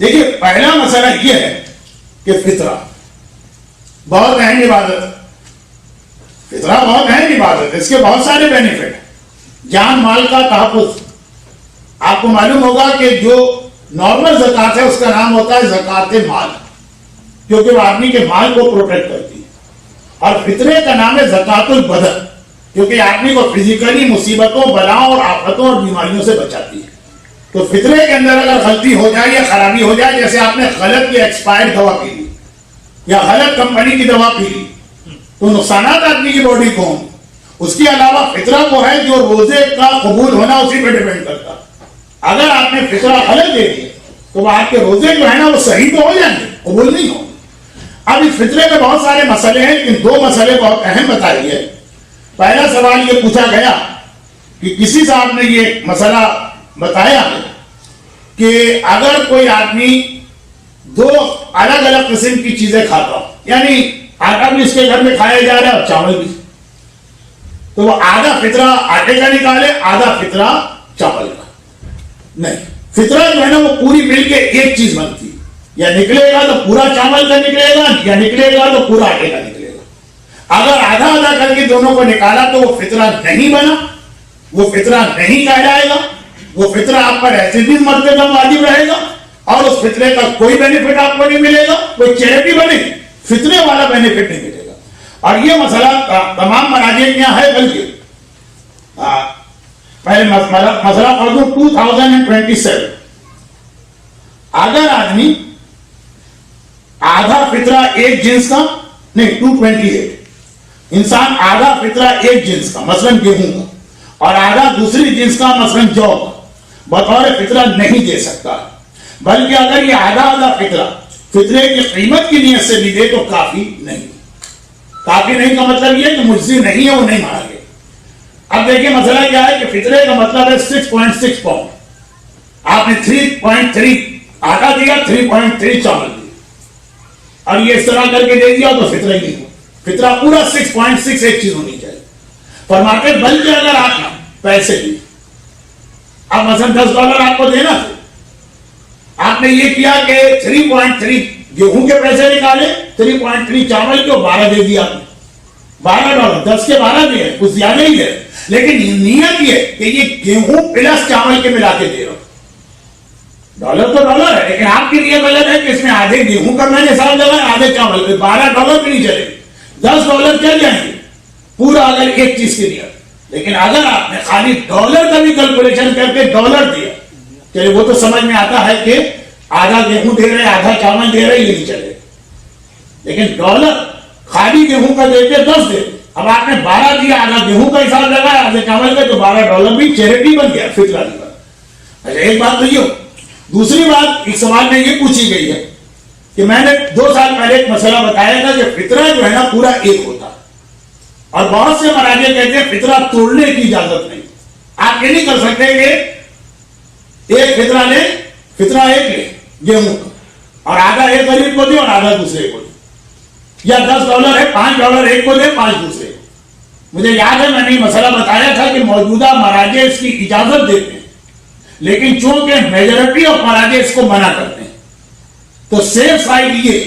دیکھیے پہلا مسئلہ یہ ہے کہ فطرہ بہت اہم عبادت، فطرہ بہت اہم عبادت، اس کے بہت سارے بینیفٹ، جان مال کا تحفظ. آپ کو معلوم ہوگا کہ جو نارمل زکوٰۃ ہے اس کا نام ہوتا ہے زکوٰۃ مال، کیونکہ وہ آدمی کے مال کو پروٹیکٹ کرتی ہے. اور فطرے کا نام ہے زکوٰۃ البدن، کیونکہ آدمی کو فزیکلی مصیبتوں، بلاؤں اور آفتوں اور بیماریوں سے بچاتی ہے. تو فطرے کے اندر اگر غلطی ہو جائے یا خرابی ہو جائے، جیسے آپ نے غلط کی ایکسپائرڈ دوا پی لی یا غلط کمپنی کی دوا پی لی، تو نقصانات آدمی کی باڈی کو ہوں. اس کے علاوہ فطرہ وہ ہے جو روزے کا قبول ہونا اسی پہ ڈیپینڈ کرتا. اگر آپ نے فطرہ غلط دے دیا تو وہ آپ کے روزے جو ہے نا وہ صحیح تو ہو جائیں گے، قبول نہیں ہوں گے. اب اس فطرے میں بہت سارے مسئلے ہیں، لیکن دو مسئلے بہت اہم بتائیے. پہلا سوال یہ پوچھا گیا کہ کسی صاحب نے یہ مسئلہ بتایا کہ اگر کوئی آدمی دو الگ الگ قسم کی چیزیں کھاتا ہو، یعنی آٹا بھی اس کے گھر میں کھایا جا رہا ہے اور چاول بھی، تو وہ آدھا فطرہ آٹے کا نکالے، آدھا فطرہ چاول کا. نہیں، فطرہ جو ہے نا وہ پوری مل کے ایک چیز بنتی ہے. یا نکلے گا تو پورا چاول کا نکلے گا، یا نکلے گا تو پورا آٹے کا نکلے گا. اگر آدھا آدھا کر کے دونوں کو نکالا تو وہ فطرہ نہیں بنا، وہ فطرہ نہیں کہلائے گا. وہ فطرہ آپ پر ایسے بھی مرتے دم واجب رہے گا، اور اس فطرے کا کوئی بینیفٹ آپ کو نہیں ملے گا. کوئی چیریٹی بنے فطرے والا بینیفٹ نہیں ملے گا. اور یہ مسئلہ تمام مراجع میں ہے. بلکہ پہلے مسئلہ پڑھ دوں 2027. اگر آدمی آدھا فطرہ ایک جنس کا، نہیں 228، انسان آدھا فطرہ ایک جنس کا مثلاً گیہوں کا اور آدھا دوسری جنس کا مثلاً جو کا بطور فطرہ نہیں دے سکتا. بلکہ اگر یہ آدھا آدھا فطرہ فطرے کی قیمت کی نیت سے بھی دے تو کافی نہیں. کافی نہیں کا مطلب یہ کہ مجزی نہیں ہے، وہ نہیں مانا گیا. اب دیکھیں مسئلہ کیا ہے کہ فطرے کا مطلب ہے 6.6 پاؤنڈ. آپ نے 3.3 آٹا دیا، 3.3 چاول دیا، اور یہ اس طرح کر کے دے دیا تو فطرہ ہی نہیں ہو. فطرہ پورا 6.6 ایک چیز ہونی چاہیے. فرماتے بلکہ اگر آپ نے پیسے دیے، اب مثلا $10 آپ کو دینا تھا، آپ نے یہ کیا کہ 3.3 گیہوں کے پیسے نکالے، 3.3 چاول کے 12 دے دیا. آپ نے $12، 10 کے 12 دے، کچھ زیادہ ہی دے. لیکن نیت یہ کہ یہ گیہوں پلس چاول کے ملا کے دے رہا ہوں. ڈالر تو ڈالر ہے، لیکن آپ کی نیت غلط ہے کہ اس میں آدھے گیہوں کا میں نے حساب لگایا، آدھے چاول کے. $12 بھی نہیں چلے گی، $10 چل جائیں گے پورا اگر ایک چیز کی نیت. لیکن اگر آپ نے خالی ڈالر کا بھی کیلکولیشن کر کے $1 دیا، چلے وہ تو سمجھ میں آتا ہے کہ آدھا گیہوں دے رہے، آدھا چاول دے رہے، یہ نہیں چلے. لیکن ڈالر خالی گیہوں کا دے کے 10 دے، اب آپ نے 12 دیا، آدھا گیہوں کا حساب لگایا، آدھے چاول کا، تو $12 بھی چیریٹی بن گیا، فطرہ نہیں بنا. اچھا ایک بات تو یہ ہو. دوسری بات ایک سوال میں یہ پوچھی گئی ہے کہ میں نے 2 سال پہلے ایک مسئلہ بتایا تھا کہ فطرہ جو ہے نا پورا ایک ہوتا ہے، اور بہت سے مراجع کہتے ہیں فطرہ توڑنے کی اجازت نہیں. آپ یہ نہیں کر سکتے کہ ایک فطرہ لے، فطرہ ایک لے گیہوں کا، اور آدھا ایک غریب کو دے اور آدھا دوسرے کو دے. یا $10 ہے، $5 ایک کو دے، 5 دوسرے کو. مجھے یاد ہے میں نے یہ مسئلہ بتایا تھا کہ موجودہ مراجع اس کی اجازت دیتے ہیں، لیکن چونکہ میجورٹی آف مراجع اس کو منع کرتے ہیں، تو سیف سائڈ یہ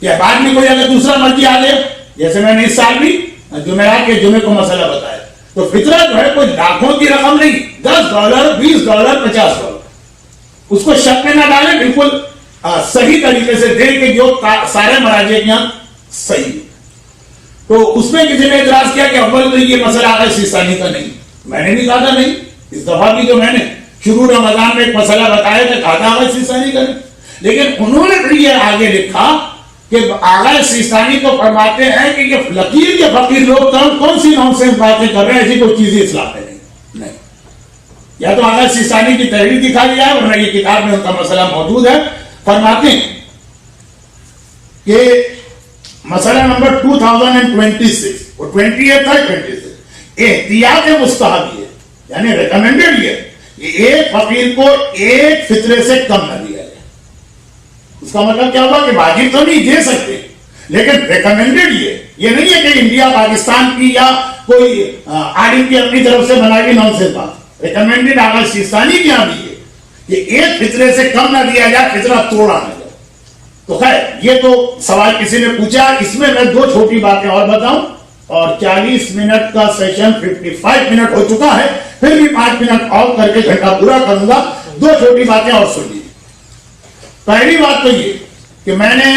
کہ بعد میں کوئی اگر دوسرا مرضی آ گیا، جیسے میں نے اس سال بھی جمعرات کے جمعے کو مسئلہ بتایا، تو فطرہ جو ہے کوئی لاکھوں کی رقم نہیں، $10 $20 $50، اس کو شک میں نہ ڈالیں، بالکل صحیح طریقے سے دیں کہ جو سارے مراجع کے یہاں صحیح. تو اس میں کسی نے اعتراض کیا کہ اول تو یہ مسئلہ آغا سیستانی کا نہیں. میں نے بھی کہا تھا نہیں، اس دفعہ بھی جو میں نے شروع رمضان میں ایک مسئلہ بتایا تھا، کہا تھا آغا سیستانی کا نہیں. لیکن انہوں نے پھر یہ آگے لکھا کہ آغا سیستانی کو فرماتے ہیں کہ یہ لکیر کے فقیر لوگ کون سی نونسنس باتیں کر رہے ہیں، ایسی کوئی چیز اسلام میں نہیں. یا تو آغا سیستانی کی تحریر دکھا دیا ہے، ورنہ یہ کتاب میں ان کا مسئلہ موجود ہے. فرماتے ہیں کہ مسئلہ نمبر 2026 اور 28 تھا 26 احتیاط مستحب ہے، یعنی ریکمینڈڈ یہ کہ ایک فقیر کو ایک فطرے سے کم نہ دیا جائے. اس کا مطلب کیا ہوا کہ واجب تو نہیں دے سکتے، لیکن ریکمینڈڈ یہ نہیں ہے کہ انڈیا پاکستان کی یا کوئی عالم کی اپنی طرف سے بنائی ہوئی نونسنس بات. ریکمینڈڈ آغا سیستانی کی یہاں بھی ہے کہ ایک فطرے سے کم نہ دیا جائے, فطرہ توڑا نہ جائے. تو خیر یہ تو سوال کسی نے پوچھا, اس میں میں دو چھوٹی باتیں اور بتاؤں, اور 40 منٹ کا سیشن 55 منٹ ہو چکا ہے, پھر بھی 5 منٹ اور کر کے گھنٹہ پورا کروں گا. دو چھوٹی باتیں اور سن لیجیے. پہلی بات تو یہ کہ میں نے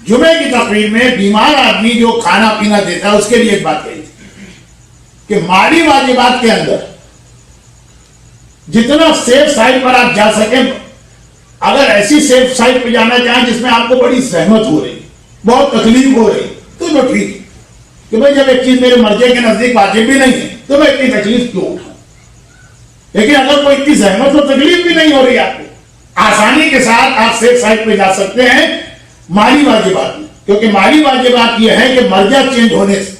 جمعے کی تقریر میں بیمار آدمی جو کھانا پینا دیتا ہے اس کے لیے ایک بات کہی تھی کہ مالی واجبات کے اندر جتنا سیف سائٹ پر آپ جا سکیں, اگر ایسی سیف سائٹ پہ جانا چاہیں جس میں آپ کو بڑی زحمت ہو رہی, بہت تکلیف ہو رہی, تو ٹھیک ہے کہ بھائی جب ایک چیز میرے مرضی کے نزدیک واجب بھی نہیں ہے تو میں اتنی تکلیف کیوں اٹھاؤں. لیکن اگر کوئی اتنی زحمت اور تکلیف بھی نہیں ہو رہی آپ کو, آسانی کے ساتھ آپ سیف سائٹ پہ جا سکتے ہیں مالی واجبات میں, کیونکہ مالی واجبات یہ ہے کہ مرجع چینج ہونے سے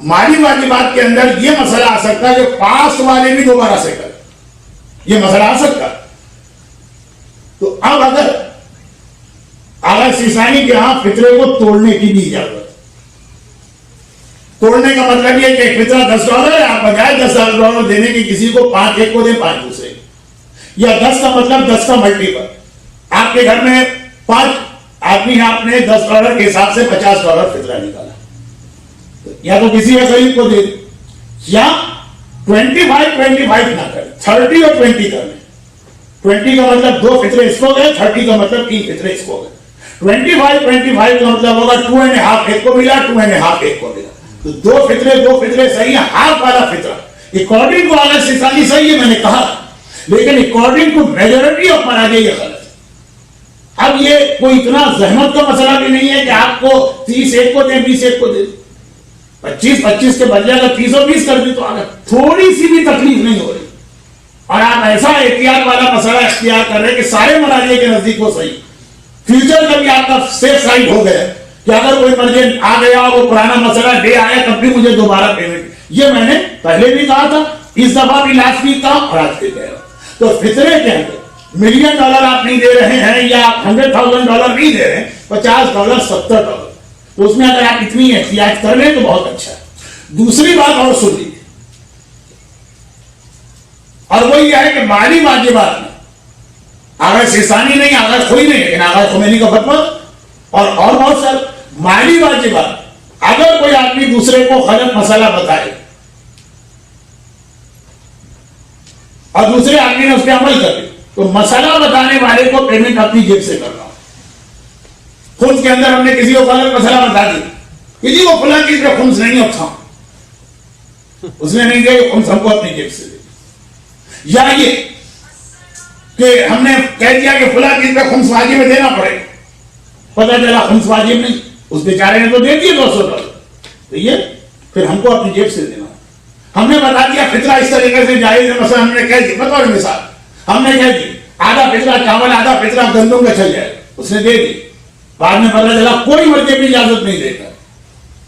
مالی واجبات کے اندر یہ مسئلہ آ سکتا ہے کہ پاس والے بھی دوبارہ سے کریں, یہ مسئلہ آ سکتا ہے. تو اب اگر سیسانی کے ہاں فطرے کو توڑنے کی بھی اجازت, توڑنے کا مطلب یہ کہ فطرہ $10 ہے, آپ بجائے $10 دینے کی کسی کو 5 ایک کو دیں 5 دوسرے, یا 10 کا مطلب 10 کا ملٹیپل. آپ کے گھر میں 5 آدمی ہیں, آپ نے $10 کے حساب سے $50 فطرہ نکالا, یا تو کسی غریب کو دے, یا 25-25 نہ کریں, 30 اور 20 کر لیں. 20 کا مطلب 2 فطرے اس کو گئے, 30 کا مطلب 3 فطرے اس کو گئے. 25-25 کا مطلب ہوگا 2.5 ایک کو ملا, 2.5 ایک کو ملا. تو 2 فطرے صحیح ہے, ہاف والا فطرہ اکارڈنگ ٹو اگر سیسانی صحیح ہے میں نے کہا, لیکن اکارڈنگ ٹو میجورٹی آف مراجع یہ غلط ہے. اب یہ کوئی اتنا زحمت کا مسئلہ بھی نہیں ہے کہ آپ کو 30 ایک کو دیں 20 ایک کو دیں, 25 کے بدلے اگر 30 اور 20 کر دی تو اگر تھوڑی سی بھی تکلیف نہیں ہو رہی, اور آپ ایسا احتیاط والا مسئلہ اختیار کر رہے کہ سارے مراجع کے نزدیک وہ صحیح, فیوچر کا بھی آپ کا سیف سائڈ ہو گیا کہ اگر کوئی مرجع آ گیا اور وہ پرانا مسئلہ لے آیا تب بھی مجھے دوبارہ پیمنٹ. یہ میں نے پہلے بھی کہا تھا, اس دفعہ بھی لاسٹ ویک کہا اور آج بھی کہہ رہا. تو فطرے کے اندر $1 ملین آپ نہیں دے رہے ہیں یا $100,000 نہیں دے رہے ہیں, $50 $70, تو اس میں اگر آپ اتنی احتیاط کر لیں تو بہت اچھا ہے. دوسری بات اور سن لیجیے, اور وہ یہ ہے کہ مالی واجبات میں آغا سیسانی نہیں, آغا کوئی نہیں, لیکن آغا خمینی کا فتویٰ اور بہت سارے مالی واجبات, اگر کوئی آدمی دوسرے کو غلط مسئلہ بتائے اور دوسرے آدمی نے اس پہ عمل کر دیا تو مسئلہ بتانے والے کو پیمنٹ اپنی جیب سے کرنا. خمس کے اندر ہم نے کسی کو غلط مسئلہ بتا دیا, کسی کو فلاں چیز پہ خمس نہیں اٹھا, اس نے نہیں دیا, خمس ہم کو اپنی جیب سے دے. یا یہ کہ ہم نے کہہ دیا کہ فلاں چیز پہ خمس واجب میں دینا پڑے, پتہ چلا خمس واجب نہیں, اس بیچارے نے تو دے دیے $200, تو یہ پھر ہم کو اپنی جیب سے دینا. ہم نے بتا دیا فطرہ اس طریقے سے جائز ہے, مثلا ہم نے کہہ دیا, بطور مثال ہم نے کہہ دی آدھا فطرہ چاول آدھا فطرہ گندم کا چل جائے, اس نے دے دی, بعد میں پتہ چلا کوئی مرجع بھی اجازت نہیں دیتا,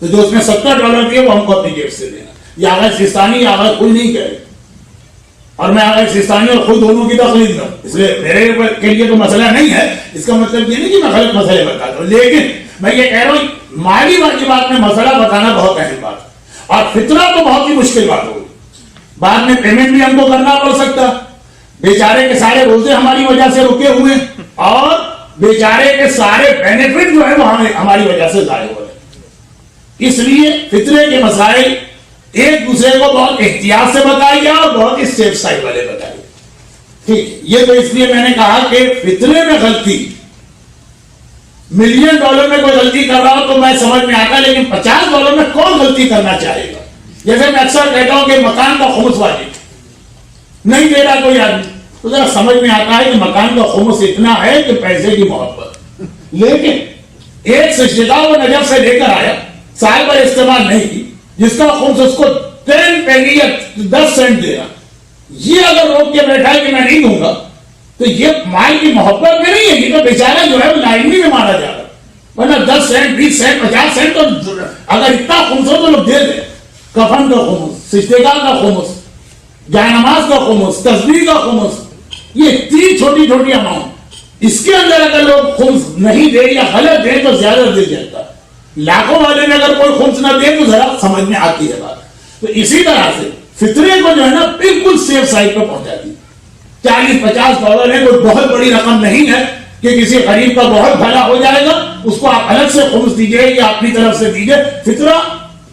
تو جو اس میں $70 دیے وہ ہم کو اپنی جیب سے دینا. یہ آغا سیستانی یا آغا کوئی نہیں کہے, اور میں آغا سیستانی اور خود دونوں کی تقلید کروں, اس لیے میرے کے لیے تو مسئلہ نہیں ہے. اس کا مطلب یہ نہیں کہ میں غلط مسئلے بتاتا ہوں, لیکن میں یہ کہہ رہا ہوں مالی واجبات میں مسئلہ بتانا بہت اہم بات ہے, اور فطرہ تو بہت ہی مشکل بات ہوگی. بعد میں پیمنٹ بھی ہم کو کرنا پڑ سکتا, بیچارے کے سارے روزے ہماری وجہ سے رکے ہوئے, اور بیچارے کے سارے بینیفٹ جو ہے وہ ہماری وجہ سے ضائع ہو رہے ہیں. اس لیے فطرے کے مسائل ایک دوسرے کو بہت احتیاط سے بتائیے اور بہت ہی سیف سائڈ والے بتائیے. ٹھیک ہے, یہ تو اس لیے میں نے کہا کہ فطرے میں غلطی, $1 ملین میں کوئی غلطی کر رہا ہو تو میں سمجھ میں آتا, لیکن $50 میں کون غلطی کرنا چاہے گا. جیسے میں اکثر کہتا ہوں کہ مکان کا خمس واجب نہیں دے رہا کوئی آدمی, تو ذرا سمجھ میں آتا ہے کہ مکان کا خمس اتنا ہے کہ پیسے کی محبت, لیکن ایک سجدہ وہ نجف سے لے کر آیا, سال پر استعمال نہیں کی, جس کا خمس اس کو 10 پینی یا 10 سینٹ دے رہا, یہ اگر روک کے بیٹھا ہے کہ میں نہیں دوں گا تو یہ مال کی محبت میں نہیں ہے, یہ تو بیچارہ جو ہے وہ لائنی میں مارا جا رہا. ورنہ 10 سینٹ 20 سینٹ 50 سینٹ تو اگر اتنا خمس ہو تو لوگ دے دیں. کفن کا خمس, سجدہ کا خمس, جائے نماز کا خمس, تسبیح کا خمس, یہ 3 چھوٹی چھوٹی اماؤنٹ, اس کے اندر اگر لوگ خمس نہیں دے یا غلط دے تو زیادہ دے جاتا ہے. لاکھوں والے میں اگر کوئی خمس نہ دے تو ذرا سمجھ میں آتی ہے بات. تو اسی طرح سے فطرے کو جو ہے نا بالکل سیف سائڈ پہ پہنچا دی. $40-50 ہے، کوئی بہت بڑی رقم نہیں ہے کہ کسی غریب کا بہت بھلا ہو جائے گا، اس کو آپ الگ سے خمس دیجئے یا اپنی طرف سے دیجئے. فطرہ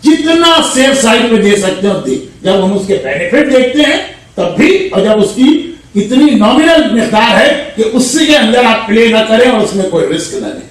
جتنا سیف سائڈ پہ دے سکتے ہو دے. جب ہم اس کے بینیفٹ دیکھتے ہیں تب بھی، اور جب اس کی اتنی نامنل مقدار ہے کہ اس کے اندر آپ پلے نہ کریں اور اس میں کوئی رسک نہ لیں.